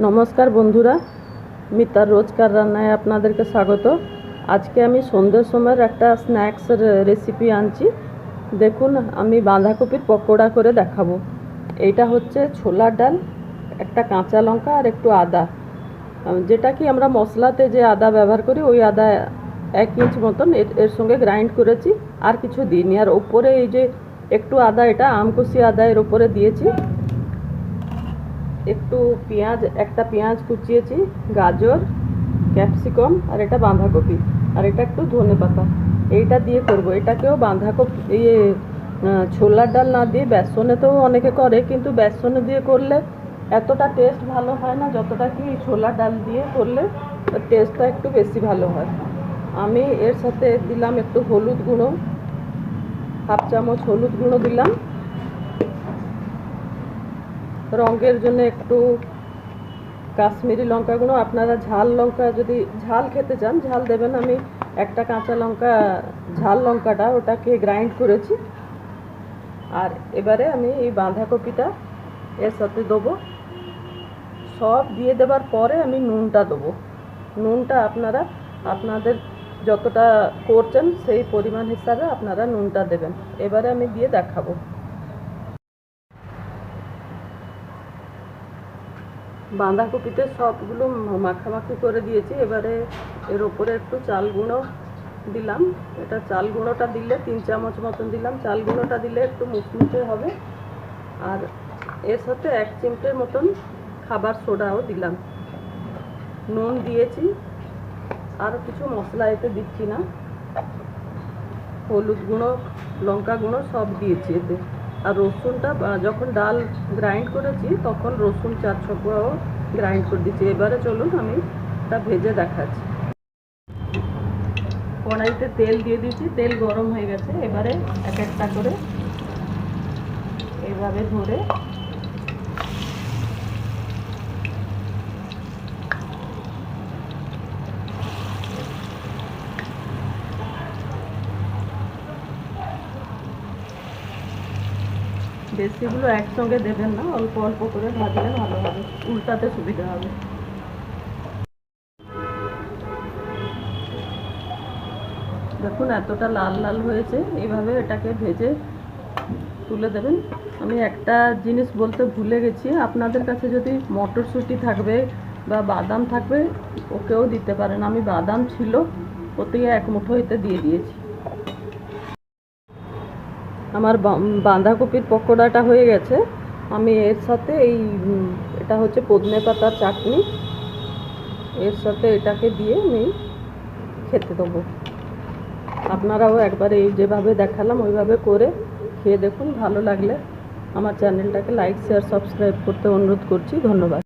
নমস্কার বন্ধুরা, মিতার রোজকার রান্নায় আপনাদেরকে স্বাগত। আজকে আমি সন্ধ্যের সময়ের একটা স্ন্যাক্সের রেসিপি আনছি। দেখুন, আমি বাঁধাকপির পকোড়া করে দেখাবো। এইটা হচ্ছে ছোলার ডাল, একটা কাঁচা লঙ্কা আর একটু আদা, যেটা কি আমরা মশলাতে যে আদা ব্যবহার করি ওই আদা 1 ইঞ্চ মতন এর সঙ্গে গ্রাইন্ড করেছি, আর কিছু দিইনি। আর ওপরে এই যে একটু আদা, এটা আমকুশি আদা এর ওপরে দিয়েছি। একটু পেঁয়াজ, একটা পেঁয়াজ কুচিয়েছি, গাজর, ক্যাপসিকাম, আর এটা বাঁধাকপি, আর এটা একটু ধনেপাতা। এইটা দিয়ে করব। এটাকেও বাঁধাকপি ছোলার ডাল না দিয়ে বেসনেতেও অনেকে করে, কিন্তু বেসনে দিয়ে করলে এতটা টেস্ট ভালো হয় না যতটা কি ছোলার ডাল দিয়ে করলে টেস্টটা একটু বেশি ভালো হয়। আমি এর সাথে দিলাম একটু হলুদ গুঁড়ো, 1/2 চামচ হলুদ গুঁড়ো দিলাম। রঙের জন্য একটু কাশ্মীরি লঙ্কা গুঁড়ো। আপনারা ঝাল লঙ্কা, যদি ঝাল খেতে চান ঝাল দেবেন। আমি একটা কাঁচা লঙ্কা, ঝাল লঙ্কাটা ওটাকে গ্রাইন্ড করেছি। আর এবারে আমি এই বাঁধাকপিটা এর সাথে দেবো। সব দিয়ে দেবার পরে আমি নুনটা দেবো। নুনটা আপনারা আপনাদের যতটা করছেন সেই পরিমাণ হিসাবে আপনারা নুনটা দেবেন। এবারে আমি দিয়ে দেখাবো। বাঁধাকপিতে সবগুলো মাখামাখি করে দিয়েছি। এবারে এর ওপরে একটু চাল গুঁড়ো দিলাম। এটা চাল গুঁড়োটা দিলে 3 চামচ মতন দিলাম। চাল গুঁড়োটা দিলে একটু মুচমুচে হবে। আর এর সাথে 1 চিমটের মতন খাবার সোডাও দিলাম। নুন দিয়েছি, আর কিছু মশলা এতে দিচ্ছি না। হলুদ গুঁড়ো, লঙ্কা গুঁড়ো সব দিয়েছি এতে। আর রসুনটা যখন ডাল গ্রাইন্ড করেছি তখন রসুন 4 কোয়াও গ্রাইন্ড করে দিচ্ছি। এবারে চলুন আমি এটা ভেজে দেখাচ্ছি। কড়াইতে তেল দিয়ে দিচ্ছি, তেল গরম হয়ে গেছে। এবারে এক একটা করে এইভাবে ধরে বেশিগুলো একসঙ্গে দেবেন না, অল্প অল্প করে ভাজলে ভালো হবে, উল্টাতে সুবিধা হবে। দেখুন এতটা লাল লাল হয়েছে। এইভাবে এটাকে ভেজে তুলে দেবেন। আমি একটা জিনিস বলতে ভুলে গেছি, আপনাদের কাছে যদি মটরশুঁটি থাকবে বা বাদাম থাকবে ওকেও দিতে পারেন। আমি বাদাম ছিল, ওতে 1 মুঠো এতে দিয়ে দিয়েছি। আমার বাঁধাকপির পকোড়াটা হয়ে গেছে। আমি এর সাথে এটা হচ্ছে পুদিনা পাতার চাটনি, এর সাথে এটাকে দিয়ে আমি খেতে দেবো। আপনারাও একবার এই যেভাবে দেখালাম ওইভাবে করে খেয়ে দেখুন। ভালো লাগলে আমার চ্যানেলটাকে লাইক, শেয়ার, সাবস্ক্রাইব করতে অনুরোধ করছি। ধন্যবাদ।